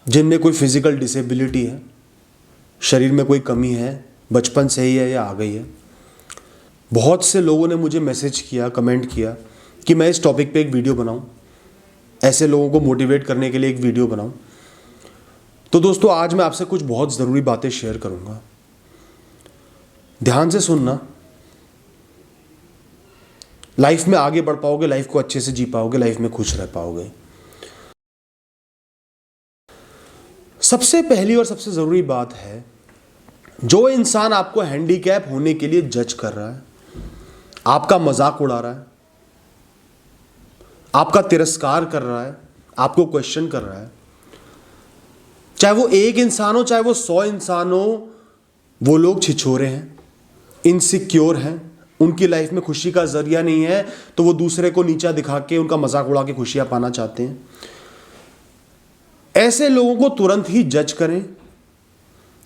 जिनमें कोई physical disability है, शरीर में कोई कमी है, बचपन से ही है या आ गई है। बहुत से लोगों ने मुझे मैसेज किया, कमेंट किया कि मैं इस टॉपिक पे एक वीडियो बनाऊं, ऐसे लोगों को मोटिवेट करने के लिए एक वीडियो बनाऊं। तो दोस्तों, आज मैं आपसे कुछ बहुत ज़रूरी बातें शेयर करूंगा, ध्यान से सुनना। लाइफ में आगे बढ़ पाओगे, लाइफ को अच्छे से जी पाओगे, लाइफ में खुश रह पाओगे। सबसे पहली और सबसे ज़रूरी बात है, जो इंसान आपको हैंडीकैप होने के लिए जज कर रहा है, आपका मजाक उड़ा रहा है, आपका तिरस्कार कर रहा है, आपको क्वेश्चन कर रहा है, चाहे वो एक इंसान हो, चाहे वो 100 इंसान हो, वो लोग छिछोरे हैं, इनसिक्योर हैं, उनकी लाइफ में खुशी का जरिया नहीं है, तो वो दूसरे को नीचा दिखा के, उनका मजाक उड़ा के खुशियां पाना चाहते हैं। ऐसे लोगों को तुरंत ही जज करें,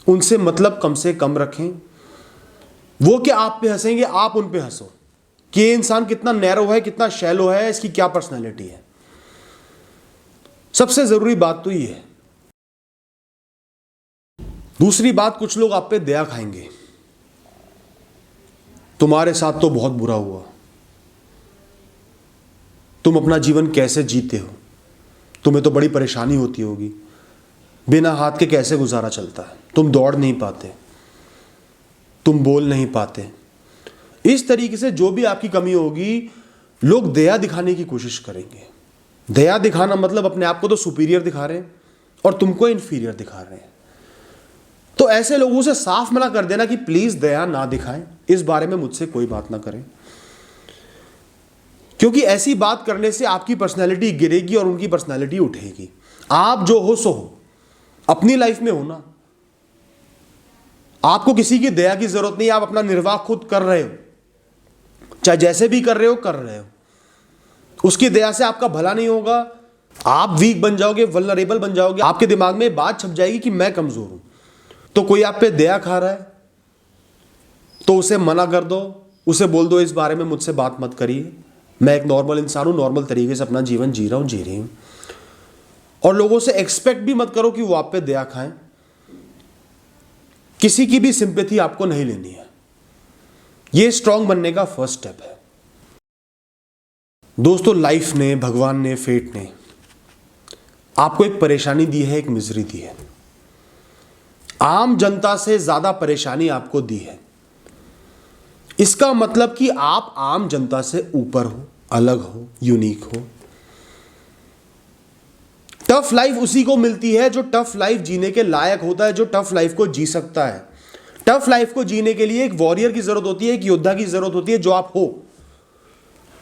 उनसे मतलब कम से कम रखें। वो क्या आप पे हंसेंगे, आप उन पे हंसो कि ये इंसान कितना नैरो है, कितना शैलो है, इसकी क्या पर्सनैलिटी है। सबसे जरूरी बात तो ये है। दूसरी बात, कुछ लोग आप पे दया खाएंगे, तुम्हारे साथ तो बहुत बुरा हुआ, तुम अपना जीवन कैसे जीते हो, तुम्हें तो बड़ी परेशानी होती होगी, बिना हाथ के कैसे गुजारा चलता है, तुम दौड़ नहीं पाते, तुम बोल नहीं पाते। इस तरीके से जो भी आपकी कमी होगी, लोग दया दिखाने की कोशिश करेंगे। दया दिखाना मतलब अपने आप को तो सुपीरियर दिखा रहे हैं और तुमको इन्फीरियर दिखा रहे हैं। तो ऐसे लोगों से साफ मना कर देना कि प्लीज दया ना दिखाएं, इस बारे में मुझसे कोई बात ना करें, क्योंकि ऐसी बात करने से आपकी पर्सनैलिटी गिरेगी और उनकी पर्सनैलिटी उठेगी। आप जो हो सो हो, अपनी लाइफ में हो ना, आपको किसी की दया की जरूरत नहीं। आप अपना निर्वाह खुद कर रहे हो, चाहे जैसे भी कर रहे हो। उसकी दया से आपका भला नहीं होगा, आप वीक बन जाओगे, वल्नरेबल बन जाओगे, आपके दिमाग में बात छप जाएगी कि मैं कमजोर हूं। तो कोई आप पे दया खा रहा है तो उसे मना कर दो, उसे बोल दो इस बारे में मुझसे बात मत करिए, मैं एक नॉर्मल इंसान हूं, नॉर्मल तरीके से अपना जीवन जी रही हूं। और लोगों से एक्सपेक्ट भी मत करो कि वो आप पे दया खाएं। किसी की भी सिंपैथी आपको नहीं लेनी है। ये स्ट्रांग बनने का फर्स्ट स्टेप है। दोस्तों, लाइफ ने, भगवान ने, फेट ने आपको एक परेशानी दी है, एक मिजरी दी है। आम जनता से ज्यादा परेशानी आपको दी है। इसका मतलब कि आप आम जनता से ऊपर हो, अलग हो, यूनिक हो। टफ लाइफ उसी को मिलती है जो टफ लाइफ जीने के लायक होता है, जो टफ लाइफ को जी सकता है। टफ लाइफ को जीने के लिए एक वॉरियर की जरूरत होती है, एक योद्धा की जरूरत होती है, जो आप हो।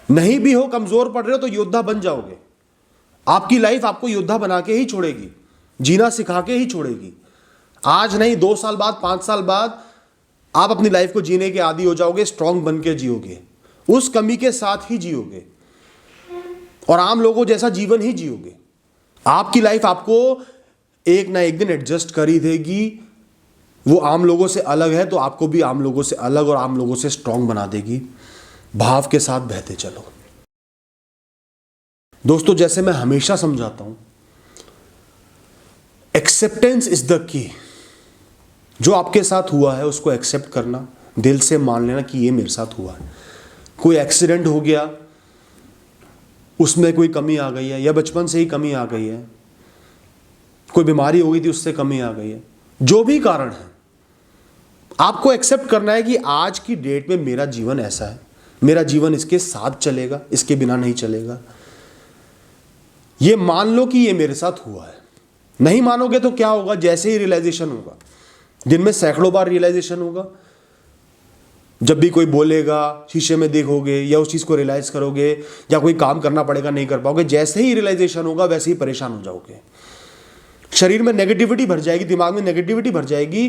नहीं भी हो, कमजोर पड़ रहे हो, तो योद्धा बन जाओगे। आपकी लाइफ आपको योद्धा बना के ही छोड़ेगी, जीना सिखा के ही छोड़ेगी। आज नहीं, 2 साल बाद, 5 साल बाद आप अपनी लाइफ को जीने के आदी हो जाओगे, स्ट्रांग बन के जियोगे, उस कमी के साथ ही जियोगे और आम लोगों जैसा जीवन ही जियोगे। आपकी लाइफ आपको एक ना एक दिन एडजस्ट कर ही देगी। वो आम लोगों से अलग है तो आपको भी आम लोगों से अलग और आम लोगों से स्ट्रांग बना देगी। भाव के साथ बहते चलो। दोस्तों, जैसे मैं हमेशा समझाता हूं, एक्सेप्टेंस इज द की। जो आपके साथ हुआ है उसको एक्सेप्ट करना, दिल से मान लेना कि ये मेरे साथ हुआ है। कोई एक्सीडेंट हो गया, उसमें कोई कमी आ गई है, या बचपन से ही कमी आ गई है, कोई बीमारी हो गई थी उससे कमी आ गई है, जो भी कारण है, आपको एक्सेप्ट करना है कि आज की डेट में मेरा जीवन ऐसा है, मेरा जीवन इसके साथ चलेगा, इसके बिना नहीं चलेगा। ये मान लो कि ये मेरे साथ हुआ है। नहीं मानोगे तो क्या होगा? जैसे ही रियलाइजेशन होगा, दिन में सैकड़ों बार रियलाइजेशन होगा, जब भी कोई बोलेगा, शीशे में देखोगे या उस चीज को रियलाइज करोगे, या कोई काम करना पड़ेगा, नहीं कर पाओगे, जैसे ही रियलाइजेशन होगा वैसे ही परेशान हो जाओगे। शरीर में नेगेटिविटी भर जाएगी, दिमाग में नेगेटिविटी भर जाएगी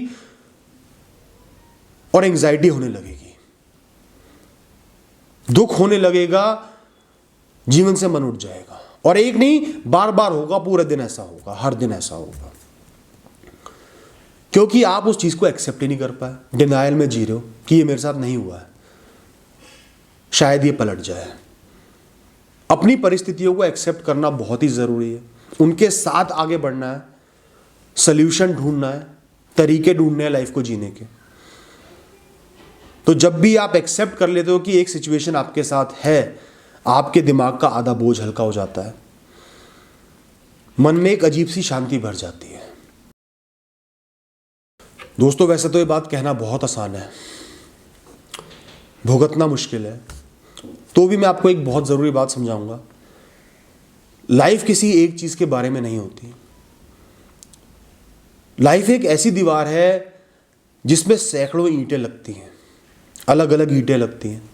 और एंजाइटी होने लगेगी, दुख होने लगेगा, जीवन से मन उठ जाएगा। और एक नहीं, बार बार होगा, पूरे दिन ऐसा होगा, हर दिन ऐसा होगा, क्योंकि आप उस चीज को एक्सेप्ट ही नहीं कर पाए। डिनायल में जी रहे हो कि ये मेरे साथ नहीं हुआ है, शायद ये पलट जाए। अपनी परिस्थितियों को एक्सेप्ट करना बहुत ही जरूरी है, उनके साथ आगे बढ़ना है, सल्यूशन ढूंढना है, तरीके ढूंढने हैं लाइफ को जीने के। तो जब भी आप एक्सेप्ट कर लेते हो कि एक सिचुएशन आपके साथ है, आपके दिमाग का आधा बोझ हल्का हो जाता है, मन में एक अजीब सी शांति भर जाती है। दोस्तों, वैसे तो ये बात कहना बहुत आसान है, भुगतना मुश्किल है, तो भी मैं आपको एक बहुत ज़रूरी बात समझाऊंगा। लाइफ किसी एक चीज़ के बारे में नहीं होती। लाइफ एक ऐसी दीवार है जिसमें सैकड़ों ईंटें लगती हैं, अलग अलग ईंटें लगती हैं,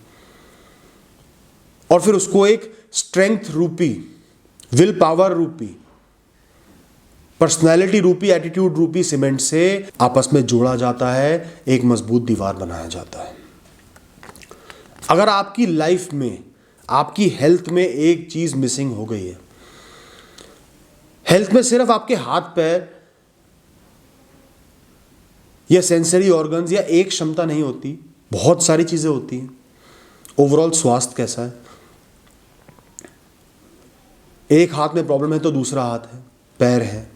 और फिर उसको एक स्ट्रेंथ रूपी, विल पावर रूपी, पर्सनैलिटी रूपी, एटीट्यूड रूपी सीमेंट से आपस में जोड़ा जाता है, एक मजबूत दीवार बनाया जाता है। अगर आपकी लाइफ में, आपकी हेल्थ में एक चीज मिसिंग हो गई है, हेल्थ में सिर्फ आपके हाथ पैर या सेंसरी ऑर्गन्स या एक क्षमता नहीं होती, बहुत सारी चीजें होती हैं। ओवरऑल स्वास्थ्य कैसा है, एक हाथ में प्रॉब्लम है तो दूसरा हाथ है, पैर है,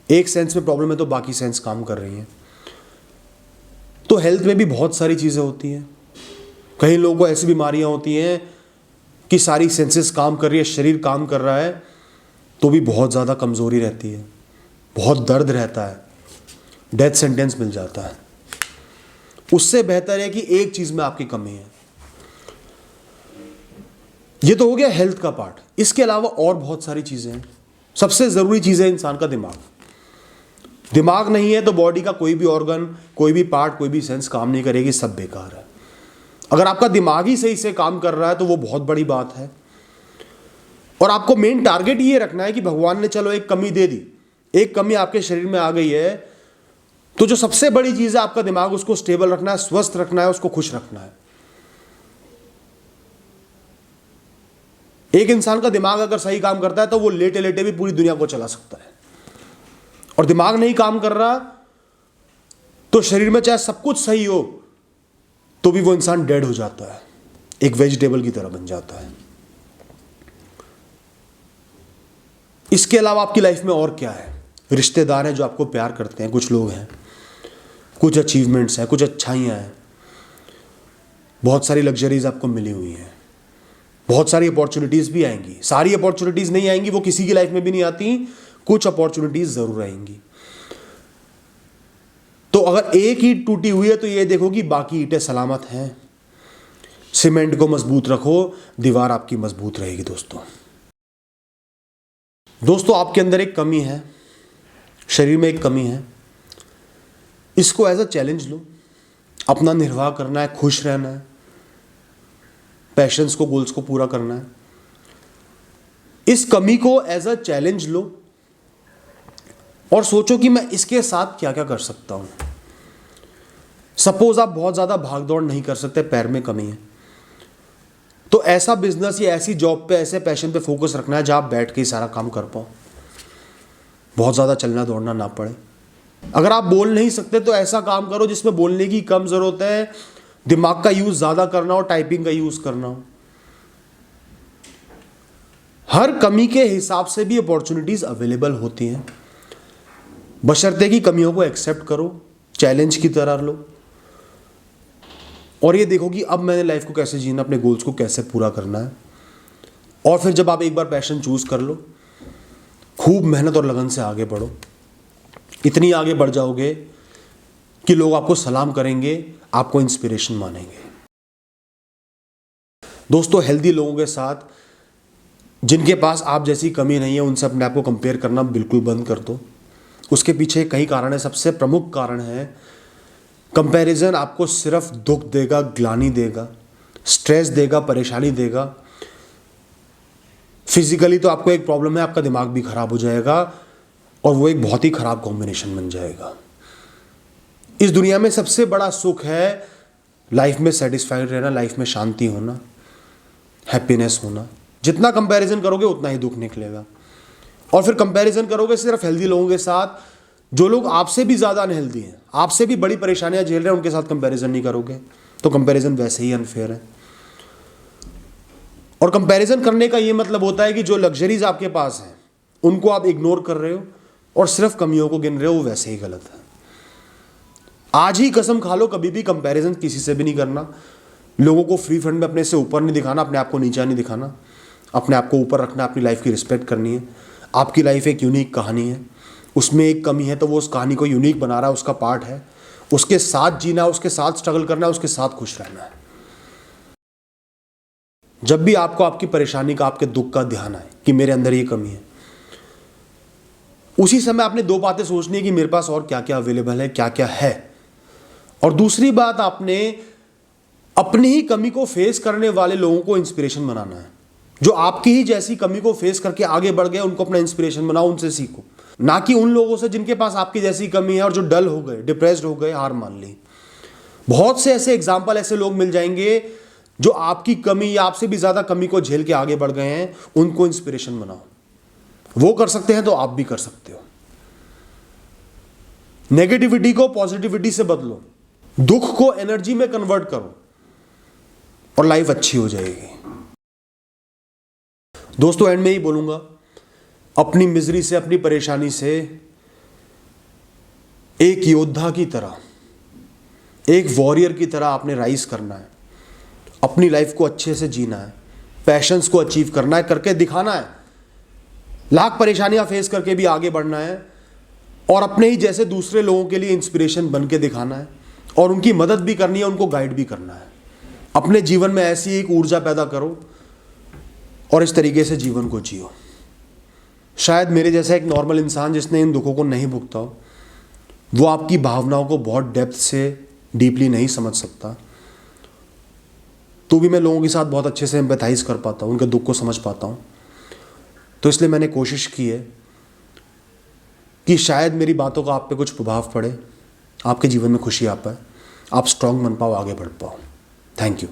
एक सेंस में प्रॉब्लम है तो बाकी सेंस काम कर रही हैं। तो हेल्थ में भी बहुत सारी चीजें होती हैं। कई लोगों को ऐसी बीमारियां होती हैं कि सारी सेंसेस काम कर रही है, शरीर काम कर रहा है, तो भी बहुत ज़्यादा कमज़ोरी रहती है, बहुत दर्द रहता है, डेथ सेंटेंस मिल जाता है। उससे बेहतर है कि एक चीज़ में आपकी कमी है। ये तो हो गया हेल्थ का पार्ट। इसके अलावा और बहुत सारी चीज़ें हैं। सबसे ज़रूरी चीज़ है इंसान का दिमाग। दिमाग नहीं है तो बॉडी का कोई भी ऑर्गन, कोई भी पार्ट, कोई भी सेंस काम नहीं करेगी, सब बेकार है। अगर आपका दिमाग ही सही से काम कर रहा है तो वो बहुत बड़ी बात है। और आपको मेन टारगेट ये रखना है कि भगवान ने चलो एक कमी दे दी, एक कमी आपके शरीर में आ गई है, तो जो सबसे बड़ी चीज़ है आपका दिमाग, उसको स्टेबल रखना है, स्वस्थ रखना है, उसको खुश रखना है। एक इंसान का दिमाग अगर सही काम करता है तो वो लेटे लेटे भी पूरी दुनिया को चला सकता है, और दिमाग नहीं काम कर रहा तो शरीर में चाहे सब कुछ सही हो तो भी वो इंसान डेड हो जाता है, एक वेजिटेबल की तरह बन जाता है। इसके अलावा आपकी लाइफ में और क्या है? रिश्तेदार हैं जो आपको प्यार करते हैं, कुछ लोग हैं, कुछ अचीवमेंट्स हैं, कुछ अच्छाइयाँ हैं, बहुत सारी लग्जरीज आपको मिली हुई हैं, बहुत सारी अपॉर्चुनिटीज़ भी आएंगी। सारी अपॉर्चुनिटीज़ नहीं आएंगी, वो किसी की लाइफ में भी नहीं आती, कुछ अपॉर्चुनिटीज़ ज़रूर आएंगी। तो अगर एक ईंट टूटी हुई है तो ये देखो कि बाकी ईंटें सलामत हैं। सीमेंट को मजबूत रखो, दीवार आपकी मजबूत रहेगी। दोस्तों आपके अंदर एक कमी है, शरीर में एक कमी है, इसको एज अ चैलेंज लो। अपना निर्वाह करना है, खुश रहना है, पैशंस को, गोल्स को पूरा करना है। इस कमी को एज अ चैलेंज लो और सोचो कि मैं इसके साथ क्या क्या कर सकता हूं। सपोज आप बहुत ज्यादा भागदौड़ नहीं कर सकते, पैर में कमी है, तो ऐसा बिजनेस या ऐसी जॉब पे, ऐसे पैशन पे फोकस रखना है जहां आप बैठ के ही सारा काम कर पाओ, बहुत ज्यादा चलना दौड़ना ना पड़े। अगर आप बोल नहीं सकते तो ऐसा काम करो जिसमें बोलने की कम जरूरत है, दिमाग का यूज ज्यादा करना हो, टाइपिंग का यूज करना हो। हर कमी के हिसाब से भी अपॉर्चुनिटीज अवेलेबल होती हैं, बशर्ते की कमियों को एक्सेप्ट करो, चैलेंज की तरह लो और ये देखो कि अब मैंने लाइफ को कैसे जीना, अपने गोल्स को कैसे पूरा करना है। और फिर जब आप एक बार पैशन चूज कर लो, खूब मेहनत और लगन से आगे बढ़ो। इतनी आगे बढ़ जाओगे कि लोग आपको सलाम करेंगे, आपको इंस्पिरेशन मानेंगे। दोस्तों हेल्दी लोगों के साथ, जिनके पास आप जैसी कमी नहीं है, उनसे अपने आप को कंपेयर करना बिल्कुल बंद कर दो। उसके पीछे कई कारण है। सबसे प्रमुख कारण है कंपैरिजन आपको सिर्फ दुख देगा, ग्लानि देगा, स्ट्रेस देगा, परेशानी देगा। फिजिकली तो आपको एक प्रॉब्लम है, आपका दिमाग भी खराब हो जाएगा और वो एक बहुत ही खराब कॉम्बिनेशन बन जाएगा। इस दुनिया में सबसे बड़ा सुख है लाइफ में सेटिस्फाइड रहना, लाइफ में शांति होना, हैप्पीनेस होना। जितना कंपैरिजन करोगे उतना ही दुख निकलेगा। और फिर कंपैरिजन करोगे सिर्फ हेल्दी लोगों के साथ, जो लोग आपसे भी ज़्यादा अनहेल्दी हैं, आपसे भी बड़ी परेशानियां झेल रहे हैं, उनके साथ कंपैरिजन नहीं करोगे तो कंपैरिजन वैसे ही अनफेयर है। और कंपैरिजन करने का ये मतलब होता है कि जो लग्जरीज आपके पास हैं उनको आप इग्नोर कर रहे हो, और सिर्फ कमियों को गिन रहे हो, वो वैसे ही गलत है। आज ही कसम खा लो, कभी भी कंपैरिजन किसी से भी नहीं करना, लोगों को फ्री फंड में अपने से ऊपर नहीं दिखाना, अपने आप को नीचा नहीं दिखाना, अपने आप को ऊपर रखना, अपनी लाइफ की रिस्पेक्ट करनी है। आपकी लाइफ एक यूनिक कहानी है, उसमें एक कमी है तो वो उस कहानी को यूनिक बना रहा है, उसका पार्ट है, उसके साथ जीना, उसके साथ स्ट्रगल करना है, उसके साथ खुश रहना है। जब भी आपको आपकी परेशानी का, आपके दुख का ध्यान आए कि मेरे अंदर ये कमी है, उसी समय आपने दो बातें सोचनी है कि मेरे पास और क्या क्या अवेलेबल है, क्या क्या है। और दूसरी बात, आपने अपनी ही कमी को फेस करने वाले लोगों को इंस्पिरेशन बनाना है। जो आपकी ही जैसी कमी को फेस करके आगे बढ़ गए, उनको अपना इंस्पिरेशन बनाओ, उनसे सीखो। ना कि उन लोगों से जिनके पास आपकी जैसी कमी है और जो डल हो गए, डिप्रेस्ड हो गए, हार मान ली। बहुत से ऐसे एग्जाम्पल, ऐसे लोग मिल जाएंगे जो आपकी कमी या आपसे भी ज्यादा कमी को झेल के आगे बढ़ गए हैं, उनको इंस्पिरेशन बनाओ। वो कर सकते हैं तो आप भी कर सकते हो। नेगेटिविटी को पॉजिटिविटी से बदलो, दुख को एनर्जी में कन्वर्ट करो और लाइफ अच्छी हो जाएगी। दोस्तों, एंड में ही बोलूंगा, अपनी मिजरी से, अपनी परेशानी से एक योद्धा की तरह, एक वॉरियर की तरह आपने राइज करना है। अपनी लाइफ को अच्छे से जीना है, पैशंस को अचीव करना है, करके दिखाना है। लाख परेशानियां फेस करके भी आगे बढ़ना है और अपने ही जैसे दूसरे लोगों के लिए इंस्पिरेशन बन के दिखाना है और उनकी मदद भी करनी है, उनको गाइड भी करना है। अपने जीवन में ऐसी एक ऊर्जा पैदा करो और इस तरीके से जीवन को जियो। शायद मेरे जैसा एक नॉर्मल इंसान जिसने इन दुखों को नहीं भुगता हो, वो आपकी भावनाओं को बहुत डेप्थ से, डीपली नहीं समझ सकता। तो भी मैं लोगों के साथ बहुत अच्छे से एम्पैथाइज कर पाता हूँ, उनके दुख को समझ पाता हूँ। तो इसलिए मैंने कोशिश की है कि शायद मेरी बातों का आप पे कुछ प्रभाव पड़े, आपके जीवन में खुशी आ पाए, आप स्ट्रांग बन पाओ, आगे बढ़ पाओ। Thank you.